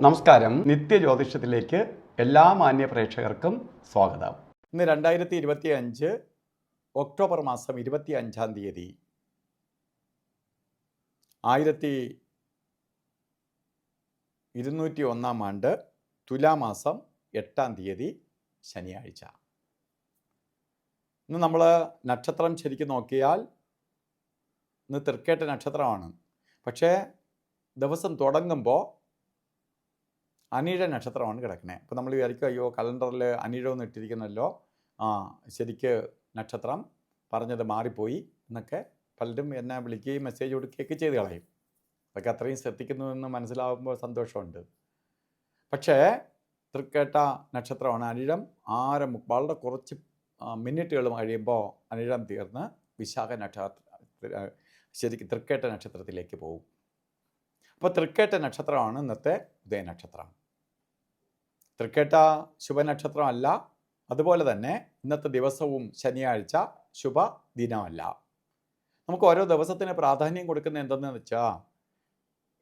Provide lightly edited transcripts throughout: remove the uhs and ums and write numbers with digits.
നമസ്കാരം. നിത്യജ്യോതിഷത്തിലേക്ക് എല്ലാ മാന്യ പ്രേക്ഷകർക്കും സ്വാഗതം. ഇന്ന് 2025 ഒക്ടോബർ മാസം 25-ാം തീയതി 1201 ആണ്ട് തുലാമാസം 8-ാം തീയതി ശനിയാഴ്ച. ഇന്ന് നമ്മൾ നക്ഷത്രം ശരിക്കും നോക്കിയാൽ ഇന്ന് തൃക്കേട്ട നക്ഷത്രമാണ്. പക്ഷേ ദിവസം തുടങ്ങുമ്പോൾ അനിഴ നക്ഷത്രമാണ് കിടക്കുന്നത്. അപ്പോൾ നമ്മൾ വിചാരിക്കും അയ്യോ കലണ്ടറിൽ അനിഴമെന്ന് ഇട്ടിരിക്കുന്നല്ലോ, ശരിക്ക് നക്ഷത്രം പറഞ്ഞത് മാറിപ്പോയി എന്നൊക്കെ പലരും എന്നെ വിളിക്കുകയും മെസ്സേജ് കൊടുക്കുകയൊക്കെ ചെയ്ത് കളയും. അതൊക്കെ അത്രയും ശ്രദ്ധിക്കുന്നു എന്ന് മനസ്സിലാവുമ്പോൾ സന്തോഷമുണ്ട്. പക്ഷേ തൃക്കേട്ട നക്ഷത്രമാണ്. അനിഴം വളരെ കുറച്ച് മിനിറ്റുകൾ കഴിയുമ്പോൾ അനിഴം തീർന്ന് വിശാഖ ശരിക്കും തൃക്കേട്ട നക്ഷത്രത്തിലേക്ക് പോകും. അപ്പോൾ തൃക്കേട്ട നക്ഷത്രമാണ് ഇന്നത്തെ ഉദയനക്ഷത്രം. തൃക്കേട്ട ശുഭനക്ഷത്രമല്ല, അതുപോലെ തന്നെ ഇന്നത്തെ ദിവസവും ശനിയാഴ്ച ശുഭ ദിനമല്ല. നമുക്ക് ഓരോ ദിവസത്തിന് പ്രാധാന്യം കൊടുക്കുന്ന എന്തെന്ന് വെച്ചാൽ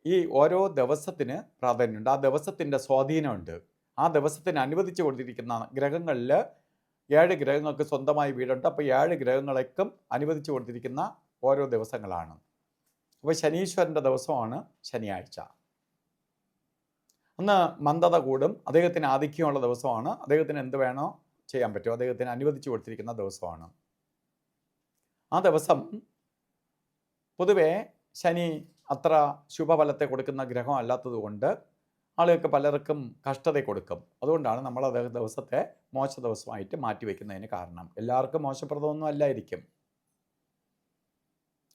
ഈ ഓരോ ദിവസത്തിന് പ്രാധാന്യമുണ്ട്, ആ ദിവസത്തിൻ്റെ സ്വാധീനമുണ്ട്. ആ ദിവസത്തിന് അനുവദിച്ചു കൊടുത്തിരിക്കുന്ന ഗ്രഹങ്ങളിൽ 7 ഗ്രഹങ്ങൾക്ക് സ്വന്തമായി വീടുണ്ട്. അപ്പോൾ 7 ഗ്രഹങ്ങളേക്കും അനുവദിച്ചു കൊടുത്തിരിക്കുന്ന ഓരോ ദിവസങ്ങളാണ്. അപ്പോൾ ശനീശ്വരൻ്റെ ദിവസമാണ് ശനിയാഴ്ച. അന്ന് മന്ദത കൂടും, അദ്ദേഹത്തിന് ആധിക്യമുള്ള ദിവസമാണ്. അദ്ദേഹത്തിന് എന്ത് വേണോ ചെയ്യാൻ പറ്റുമോ, അദ്ദേഹത്തിന് അനുവദിച്ചു കൊടുത്തിരിക്കുന്ന ദിവസമാണ്. ആ ദിവസം പൊതുവെ ശനി അത്ര ശുഭഫലത്തെ കൊടുക്കുന്ന ഗ്രഹം അല്ലാത്തത് കൊണ്ട് ആളുകൾക്ക് പലർക്കും കഷ്ടത കൊടുക്കും. അതുകൊണ്ടാണ് നമ്മൾ ദിവസത്തെ മോശ ദിവസമായിട്ട് മാറ്റിവെക്കുന്നതിന് കാരണം. എല്ലാവർക്കും മോശപ്രദമൊന്നും അല്ലായിരിക്കും.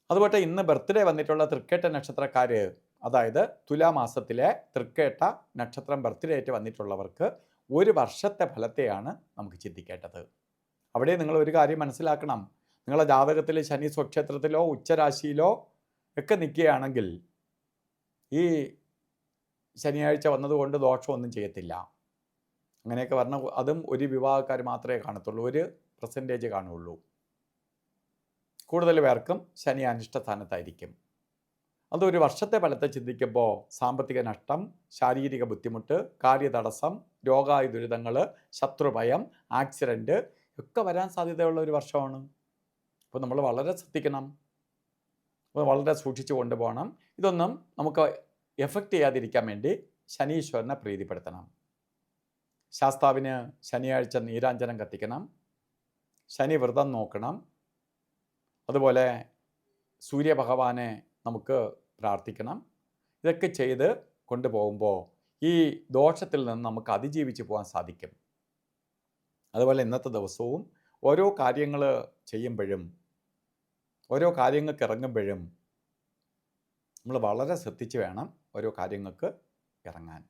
അതുപോലെ ഇന്ന് ബർത്ത്ഡേ വന്നിട്ടുള്ള തൃക്കേട്ട നക്ഷത്രക്കാർ, അതായത് തുലാമാസത്തിലെ തൃക്കേട്ട നക്ഷത്രം ബർത്ത്ഡേ ആയിട്ട് വന്നിട്ടുള്ളവർക്ക് ഒരു വർഷത്തെ ഫലത്തെയാണ് നമുക്ക് ചിന്തിക്കേണ്ടത്. അവിടെ നിങ്ങൾ ഒരു കാര്യം മനസ്സിലാക്കണം. നിങ്ങളുടെ ജാതകത്തിൽ ശനി സ്വക്ഷേത്രത്തിലോ ഉച്ചരാശിയിലോ ഒക്കെ നിൽക്കുകയാണെങ്കിൽ ഈ ശനിയാഴ്ച വന്നതുകൊണ്ട് ദോഷമൊന്നും ചെയ്യത്തില്ല. അങ്ങനെയൊക്കെ പറഞ്ഞ അതും ഒരു വിഭാഗക്കാർ മാത്രമേ കാണത്തുള്ളൂ, ഒരു പെർസെൻറ്റേജ് കാണുള്ളൂ. കൂടുതൽ പേർക്കും ശനി അനിഷ്ട സ്ഥാനത്തായിരിക്കും. അതൊരു വർഷത്തെ ഫലത്തെ ചിന്തിക്കുമ്പോൾ സാമ്പത്തിക നഷ്ടം, ശാരീരിക ബുദ്ധിമുട്ട്, കാര്യതടസ്സം, രോഗായ ദുരിതങ്ങൾ, ശത്രുഭയം, ആക്സിഡൻറ്റ് ഒക്കെ വരാൻ സാധ്യതയുള്ള ഒരു വർഷമാണ്. അപ്പോൾ നമ്മൾ വളരെ ശ്രദ്ധിക്കണം, വളരെ സൂക്ഷിച്ചു കൊണ്ടുപോകണം. ഇതൊന്നും നമുക്ക് എഫക്റ്റ് ചെയ്യാതിരിക്കാൻ വേണ്ടി ശനീശ്വരനെ പ്രീതിപ്പെടുത്തണം. ശാസ്താവിന് ശനിയാഴ്ച നീരാഞ്ജനം കത്തിക്കണം, ശനി വ്രതം നോക്കണം. അതുപോലെ സൂര്യഭഗവാനെ നമുക്ക് പ്രാർത്ഥിക്കണം. ഇതൊക്കെ ചെയ്ത് കൊണ്ടുപോകുമ്പോൾ ഈ ദോഷത്തിൽ നിന്ന് നമുക്ക് അതിജീവിച്ച് പോകാൻ സാധിക്കും. അതുപോലെ ഇന്നത്തെ ദിവസവും ഓരോ കാര്യങ്ങൾ ചെയ്യുമ്പോഴും ഓരോ കാര്യങ്ങൾക്ക് ഇറങ്ങുമ്പോഴും നമ്മൾ വളരെ ശ്രദ്ധിച്ച് വേണം ഓരോ കാര്യങ്ങൾക്ക് ഇറങ്ങാൻ.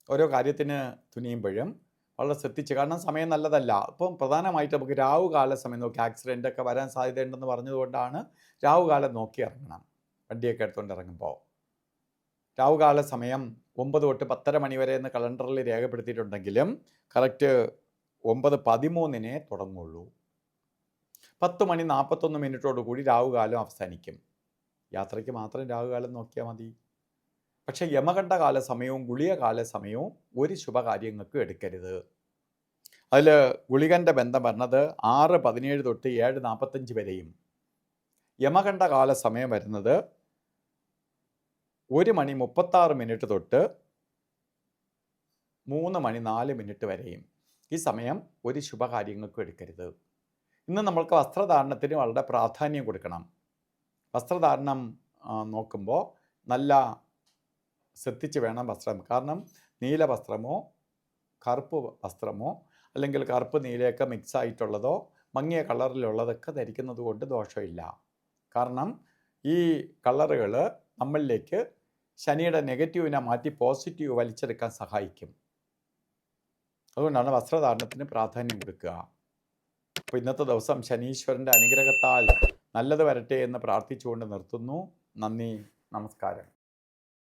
ഓരോ കാര്യത്തിന് തുനിയുമ്പോഴും വളരെ ശ്രദ്ധിച്ച്, കാരണം സമയം നല്ലതല്ല. അപ്പം പ്രധാനമായിട്ട് നമുക്ക് രാവുകാല സമയം നോക്കി, ആക്സിഡൻ്റ് ഒക്കെ വരാൻ സാധ്യതയുണ്ടെന്ന് പറഞ്ഞതുകൊണ്ടാണ് രാവുകാലം നോക്കി ഇറങ്ങണം. വണ്ടിയൊക്കെ എടുത്തുകൊണ്ട് ഇറങ്ങുമ്പോൾ രാവുകാല സമയം 9 തൊട്ട് 10:30 മണി വരെ എന്ന് കലണ്ടറിൽ രേഖപ്പെടുത്തിയിട്ടുണ്ടെങ്കിലും കറക്റ്റ് 9:13 തുടങ്ങുള്ളൂ. 10:41 കൂടി രാവുകാലം അവസാനിക്കും. യാത്രയ്ക്ക് മാത്രം രാവുകാലം നോക്കിയാൽ മതി. പക്ഷേ യമകണ്ഠകാല സമയവും ഗുളികകാല സമയവും ഒരു ശുഭകാര്യങ്ങൾക്ക് എടുക്കരുത്. അതിൽ ഗുളികൻ്റെ ബന്ധം വരുന്നത് 6:17 തൊട്ട് 7:45 വരെയും, യമകണ്ഠകാല സമയം വരുന്നത് 1:36 തൊട്ട് 3:04 വരെയും. ഈ സമയം ഒരു ശുഭകാര്യങ്ങൾക്കും എടുക്കരുത്. ഇന്ന് നമ്മൾക്ക് വസ്ത്രധാരണത്തിന് വളരെ പ്രാധാന്യം കൊടുക്കണം. വസ്ത്രധാരണം നോക്കുമ്പോൾ നല്ല ശ്രദ്ധിച്ച് വേണം വസ്ത്രം. കാരണം നീല വസ്ത്രമോ കറുപ്പ് വസ്ത്രമോ അല്ലെങ്കിൽ കറുപ്പ് നീലയൊക്കെ മിക്സ് ആയിട്ടുള്ളതോ മങ്ങിയ കളറിലുള്ളതൊക്കെ ധരിക്കുന്നത് കൊണ്ട് ദോഷമില്ല. കാരണം ഈ കളറുകൾ നമ്മളിലേക്ക് ശനിയുടെ നെഗറ്റീവിനെ മാറ്റി പോസിറ്റീവ് വലിച്ചെടുക്കാൻ സഹായിക്കും. അതുകൊണ്ടാണ് വസ്ത്രധാരണത്തിന് പ്രാധാന്യം കൊടുക്കുക. അപ്പോൾ ഇന്നത്തെ ദിവസം ശനീശ്വരൻ്റെ അനുഗ്രഹത്താൽ നല്ലത് വരട്ടെ എന്ന് പ്രാർത്ഥിച്ചുകൊണ്ട് നിർത്തുന്നു. നന്ദി, നമസ്കാരം.